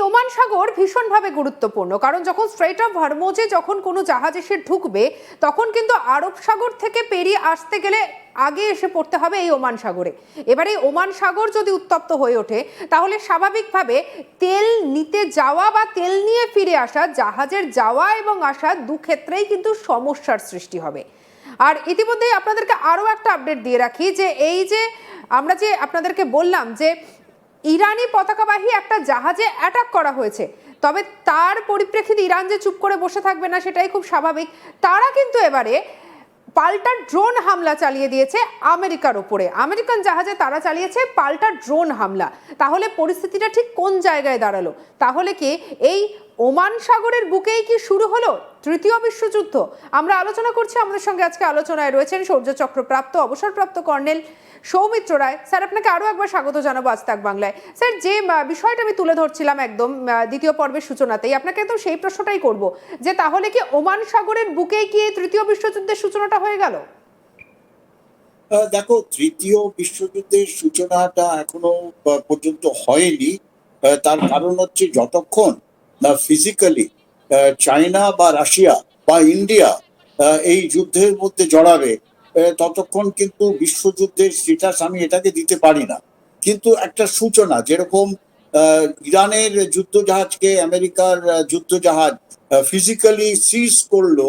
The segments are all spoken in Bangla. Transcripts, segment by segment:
ওমান সাগর ভীষণভাবে গুরুত্বপূর্ণ, কারণ যখন স্ট্রেইট অফ হরমুজে যখন কোনো জাহাজ এসে ঢুকবে তখন কিন্তু আরব সাগর থেকে পেরিয়ে আসতে গেলে আগে এসে পড়তে হবে এই ওমান সাগরে। এবারে ওমান সাগর যদি উত্তপ্ত হয়ে ওঠে তাহলে স্বাভাবিকভাবে তেল নিতে যাওয়া বা তেল নিয়ে ফিরে আসা, জাহাজের যাওয়া এবং আসা দু ক্ষেত্রেই কিন্তু সমস্যার সৃষ্টি হবে। আর ইতিমধ্যেই আপনাদেরকে আরও একটা আপডেট দিয়ে রাখি যে এই যে আমরা যে আপনাদেরকে বললাম যে ইরানি পতাকাবাহী একটা জাহাজে অ্যাটাক করা হয়েছে, তবে তার পরিপ্রেক্ষিতে ইরান যে চুপ করে বসে থাকবে না সেটাই খুব স্বাভাবিক। তারা কিন্তু এবারে পাল্টা ড্রোন হামলা চালিয়ে দিয়েছে আমেরিকার ওপরে। আমেরিকান জাহাজে তারা চালিয়েছে পাল্টা ড্রোন হামলা। তাহলে পরিস্থিতিটা ঠিক কোন জায়গায় দাঁড়ালো? তাহলে কি এই ওমান সাগরের বুকেই কি শুরু হলো তৃতীয় বিশ্বযুদ্ধ? আমরা আলোচনা করছি। আমাদের সঙ্গে আজকে আলোচনায় রয়েছেন শৌর্য চক্রপ্রাপ্ত অবসরপ্রাপ্ত কর্নেল সৌমিত্র রায়। স্যার, আপনাকে আরও একবার স্বাগত জানাবো আজ তাক বাংলায়। স্যার, যে বিষয়টা আমি তুলে ধরছিলাম একদম দ্বিতীয় পর্বের সূচনাতেই, আপনাকে একদম সেই প্রশ্নটাই করব যে তাহলে কি ওমান সাগরের বুকেই কি তৃতীয় বিশ্বযুদ্ধের সূচনাটা হয়ে গেল? দেখো, তৃতীয় বিশ্বযুদ্ধের সূচনাটা এখনো পর্যন্ত হয়নি। তার কারণ হচ্ছে যতক্ষণ না ফিজিক্যালি চায়না বা রাশিয়া বা ইন্ডিয়া এই যুদ্ধের মধ্যে জড়াবে ততক্ষণ কিন্তু বিশ্বযুদ্ধের স্ট্যাটাস আমি এটাকে দিতে পারি না। কিন্তু একটা সূচনা, যেরকম ইরানের যুদ্ধজাহাজকে আমেরিকার যুদ্ধজাহাজ ফিজিক্যালি সিজ করলো,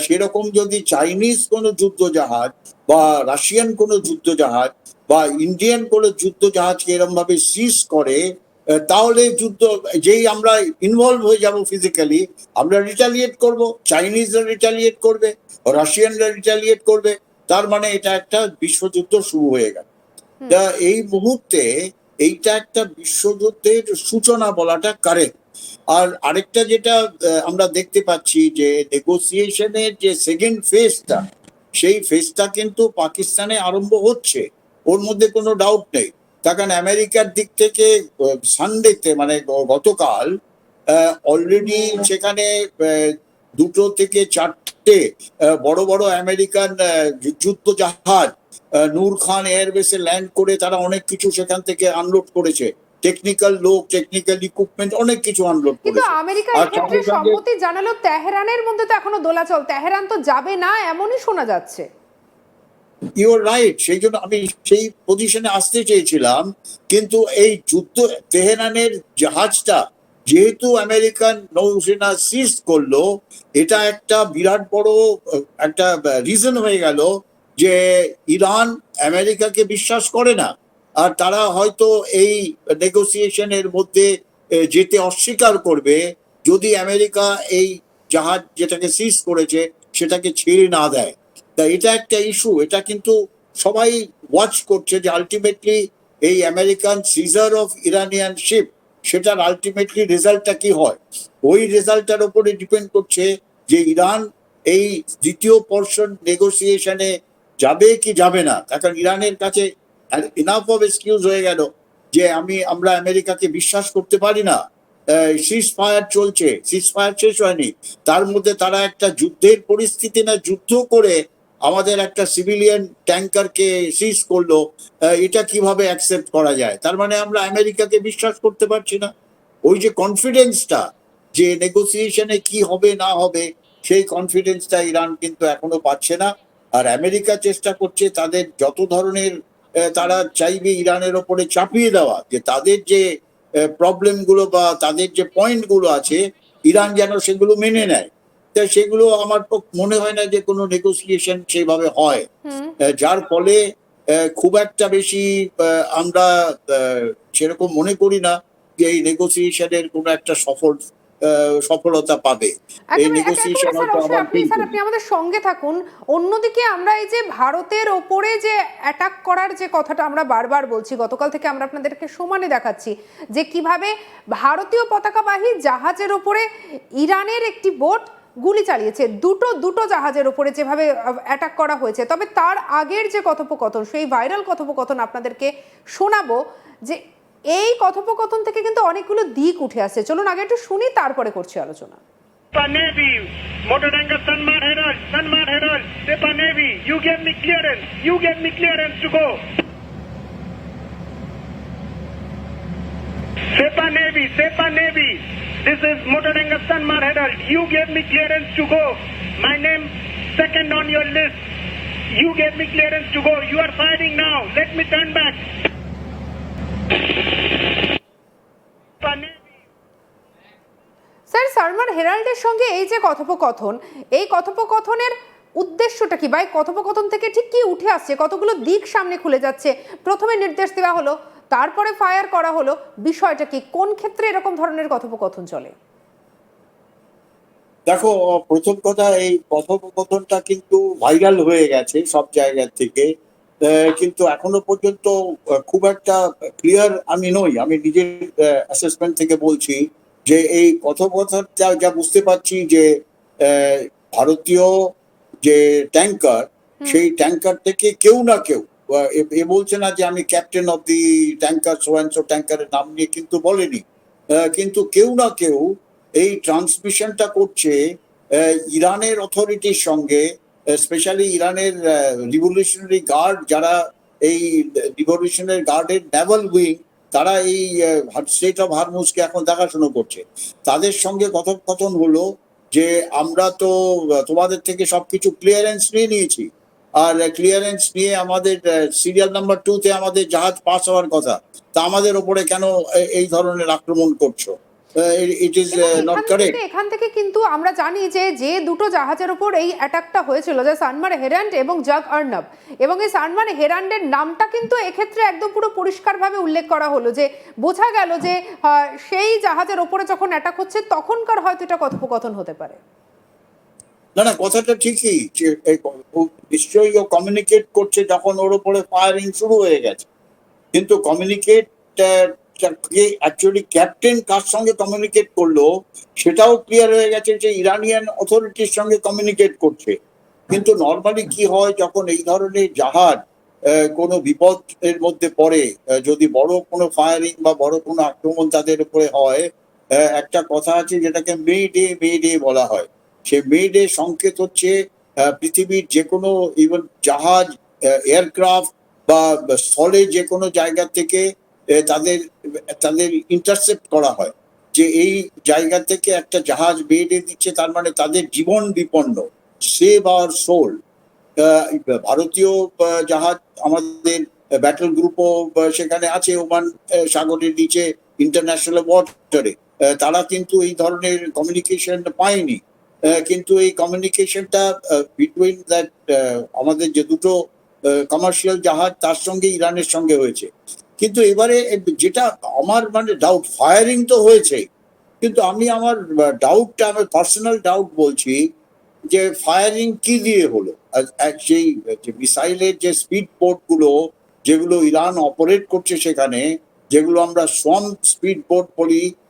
সেরকম যদি চাইনিজ কোনো যুদ্ধজাহাজ বা রাশিয়ান কোনো যুদ্ধজাহাজ বা ইন্ডিয়ান কোনো যুদ্ধজাহাজকে এরকম ভাবে সিজ করে, তাহলে যুদ্ধ যেই আমরা ইনভলভ হয়ে যাব ফিজিক্যালি, আমরা রিটালিয়েট করব, চাইনিজরা রিটালিয়েট করবে, রাশিয়ানরা রিটালিয়েট করবে, তার মানে এটা একটা বিশ্বযুদ্ধ শুরু হয়ে গেল। তা এই মুহূর্তে এইটা একটা বিশ্বযুদ্ধের সূচনা বলাটা কারেক্ট। আর আরেকটা যেটা আমরা দেখতে পাচ্ছি যে নেগোসিয়েশনের যে সেকেন্ড ফেজটা, সেই ফেজটা কিন্তু পাকিস্তানে আরম্ভ হচ্ছে, ওর মধ্যে কোনো ডাউট নেই। তার কারণ আমেরিকার দিক থেকে সানডেতে মানে গতকাল অলরেডি সেখানে 2 থেকে 4টে বড় বড় আমেরিকান যুদ্ধ জাহাজ নূর খান এয়ারবেসে ল্যান্ড করে তারা অনেক কিছু সেখান থেকে আনলোড করেছে, টেকনিক্যাল লোক, টেকনিক্যাল ইকুইপমেন্ট, অনেক কিছু আনলোড কিন্তু করেছে। আমেরিকা এক্ষেত্রে সম্মতি জানালো, তেহরানের মধ্যে তো এখনো দোলাচল, তেহরান তো যাবে না এমনই শোনা যাচ্ছে। ইউর রাইট, সেই জন্য আমি সেই পজিশনে আসতে চেয়েছিলাম। কিন্তু এই যুদ্ধ তেহরানের জাহাজটা যেহেতু আমেরিকান নৌসেনা সিজ করলো, এটা একটা বিরাট বড় একটা রিজন হয়ে গেল যে ইরান আমেরিকাকে বিশ্বাস করে না, আর তারা হয়তো এই নেগোসিয়েশনের মধ্যে যেতে অস্বীকার করবে যদি আমেরিকা এই জাহাজ যেটাকে সিজ করেছে সেটাকে ছেড়ে না দেয়। তা এটা একটা ইস্যু, এটা কিন্তু সবাই ওয়াচ করছে যে আলটিমেটলি এই American seizure of Iranian ship, সেটার আলটিমেটলি রেজাল্টটা কি হয়। ওই রেজাল্টটার উপরে ডিপেন্ড করছে যে ইরান এই দ্বিতীয় পোর্শন নেগোসিয়েশনে যাবে কি যাবে না। কারণ ইরানের কাছে ইনাফ অফ এক্সকিউজ হয়ে গেল যে আমরা আমেরিকাকে বিশ্বাস করতে পারি না। সিজ ফায়ার চলছে, সিজ ফায়ার শেষ হয়নি, তার মধ্যে তারা একটা যুদ্ধের পরিস্থিতি না যুদ্ধ করে আমাদের একটা সিভিলিয়ান ট্যাঙ্কারকে সিজ করলো। এটা কিভাবে অ্যাকসেপ্ট করা যায়? তার মানে আমরা আমেরিকাকে বিশ্বাস করতে পারছি না। ওই যে কনফিডেন্সটা যে নেগোসিয়েশনে কি হবে না হবে, সেই কনফিডেন্সটা ইরান কিন্তু এখনো পাচ্ছে না। আর আমেরিকা চেষ্টা করছে তাদের যত ধরনের তারা চাইবে ইরানের ওপরে চাপিয়ে দেওয়া, যে তাদের যে প্রবলেম গুলো বা তাদের যে পয়েন্ট গুলো আছে ইরান যেন সেগুলো মেনে নেয়। সেগুলো আমার মনে হয় না যে কোনো নেগোসিয়েশন সেইভাবে হয়, যার ফলে খুব একটা বেশি আমরা সেরকম মনে করি না যে এই নেগোসিয়েশনের কোনো একটা সফলতা পাবে। এই নেগোসিয়েশন হয়তো আবার আপনি আমাদের সঙ্গে থাকুন। অন্যদিকে আমরা এই যে ভারতের ওপরে যে অ্যাটাক করার যে কথাটা আমরা বারবার বলছি, গতকাল থেকে আমরা আপনাদেরকে সমানে দেখাচ্ছি যে কিভাবে ভারতীয় পতাকাবাহী জাহাজের ওপরে ইরানের একটি বোট গুলি চালিয়েছে, দুটো জাহাজের উপরে যেভাবে অ্যাটাক করা হয়েছে। তবে তার আগের যে কথোপকথন, সেই ভাইরাল কথোপকথন আপনাদেরকে শোনাবো, যে এই কথোপকথন থেকে কিন্তু অনেকগুলো দিক উঠে আসছে। চলুন আগে একটু শুনি, তারপরে করছি আলোচনা। Navy, motor tanker Sanmar Herald, Sepa Navy, you gave me clearance to go. Sepa Navy, This is Motoranga Sanmar Herald. You gave me clearance to go. My name second on your list. You gave me clearance to go. You are firing now. Let me turn back. Sir, Sanmar হেরাল্ডের সঙ্গে এই যে কথোপকথন, এই কথোপকথনের উদ্দেশ্যটা কি, বা এই কথোপকথন থেকে ঠিক কি উঠে আসছে, কতগুলো দিক সামনে খুলে যাচ্ছে? প্রথমে নির্দেশ দেওয়া হলো, তারপরে ফায়ার করা হলো, বিষয়টা কি, কোন ক্ষেত্রে এরকম ধরনের কথোপকথন চলে? দেখো, প্রথম কথা, এই কথোপকথনটা কিন্তু ভাইরাল হয়ে গেছে সব জায়গা থেকে, কিন্তু এখনো পর্যন্ত খুব একটা ক্লিয়ার আমি নই। আমি নিজের অ্যাসেসমেন্ট থেকে বলছি যে এই কথোপকথনটা যা বুঝতে পারছি যে ভারতীয় যে ট্যাঙ্কার, সেই ট্যাঙ্কার থেকে কেউ না কেউ, এ বলছে না যে আমি ক্যাপ্টেন অফ দি ট্যাঙ্কার, সোয়ানসো ট্যাঙ্কারের নাম নিয়ে কিন্তু বলেনি, কিন্তু কেউ না কেউ এই ট্রান্সমিশনটা করছে ইরানের অথরিটির সঙ্গে, স্পেশালি ইরানের রিভলিউশনারি গার্ড, যারা এই রিভলিউশনারি গার্ডের নেভাল উইং, তারা এই স্টেট অফ হরমুজকে এখন দেখাশোনা করছে। তাদের সঙ্গে কথোপকথন হলো যে আমরা তো তোমাদের থেকে সবকিছু ক্লিয়ারেন্স নিয়ে নিয়েছি, আর ক্লিয়ারেন্স নিয়ে আমাদের সিরিয়াল নাম্বার 2 তে আমাদের জাহাজ পাস হওয়ার কথা, তা আমাদের ওপরে কেন এই ধরনের আক্রমণ করছো? It is not correct. এখান থেকে কিন্তু আমরা জানি যে যে দুটো জাহাজের উপর এই অ্যাটাকটা হয়েছিল, যে সানমার হেরাল্ড এবং জাগ আর্নাব, এবং এই সানমার হেরাল্ডের নামটা কিন্তু এক্ষেত্রে একদম পুরো পরিষ্কারভাবে উল্লেখ করা হলো, যে বোঝা গেল যে সেই জাহাজের ওপরে যখন অ্যাটাক হচ্ছে তখনকার হয়তো এটা কথোপকথন হতে পারে। না না, কথাটা ঠিকই, যে নিশ্চয়ই ও কমিউনিকেট করছে যখন ওর উপরে ফায়ারিং শুরু হয়ে গেছে, কিন্তু কমিউনিকেট অ্যাকচুয়ালি ক্যাপ্টেন কার সঙ্গে কমিউনিকেট করলো সেটাও ক্লিয়ার হয়ে গেছে যে ইরানিয়ান অথরিটির সঙ্গে কমিউনিকেট করছে। কিন্তু নর্মালি কি হয়, যখন এই ধরনের জাহাজ কোনো বিপদ এর মধ্যে পড়ে, যদি বড় কোনো ফায়ারিং বা বড় কোনো আক্রমণ তাদের উপরে হয়, একটা কথা আছে যেটাকে মে ডে বলা হয়। সে মে ডে সংকেত হচ্ছে পৃথিবীর যে কোনো ইভেন জাহাজ, এয়ারক্রাফট বা স্থলে যে কোনো জায়গা থেকে তাদের তাদের ইন্টারসেপ্ট করা হয়, যে এই জায়গা থেকে একটা জাহাজ বেরিয়ে দিচ্ছে, তার মানে তাদের জীবন বিপন্ন, সেভ আওয়ার সোল। ভারতীয় জাহাজ, আমাদের ব্যাটল গ্রুপও সেখানে আছে ওমান সাগরের নিচে, ইন্টারন্যাশনাল ওয়াটারে, তারা কিন্তু এই ধরনের কমিউনিকেশন পায়নি। কিন্তু এই কমিউনিকেশনটা বিটুইন দ্যাট আমাদের যে দুটো কমার্শিয়াল জাহাজ, তার সঙ্গে ইরানের সঙ্গে হয়েছে। কিন্তু এবারে যেটা আমার মানে ডাউট, ফায়ারিং তো হয়েছে, কিন্তু আমি আমার ডাউটটা, আমার পার্সোনাল ডাউট বলছি যে ফায়ারিং কি দিয়ে হলো। সেই যে মিসাইলের যে স্পিড বোট গুলো যেগুলো ইরান অপারেট করছে সেখানে, যেগুলো আমরা সোয়াম স্পিড বোট বলি,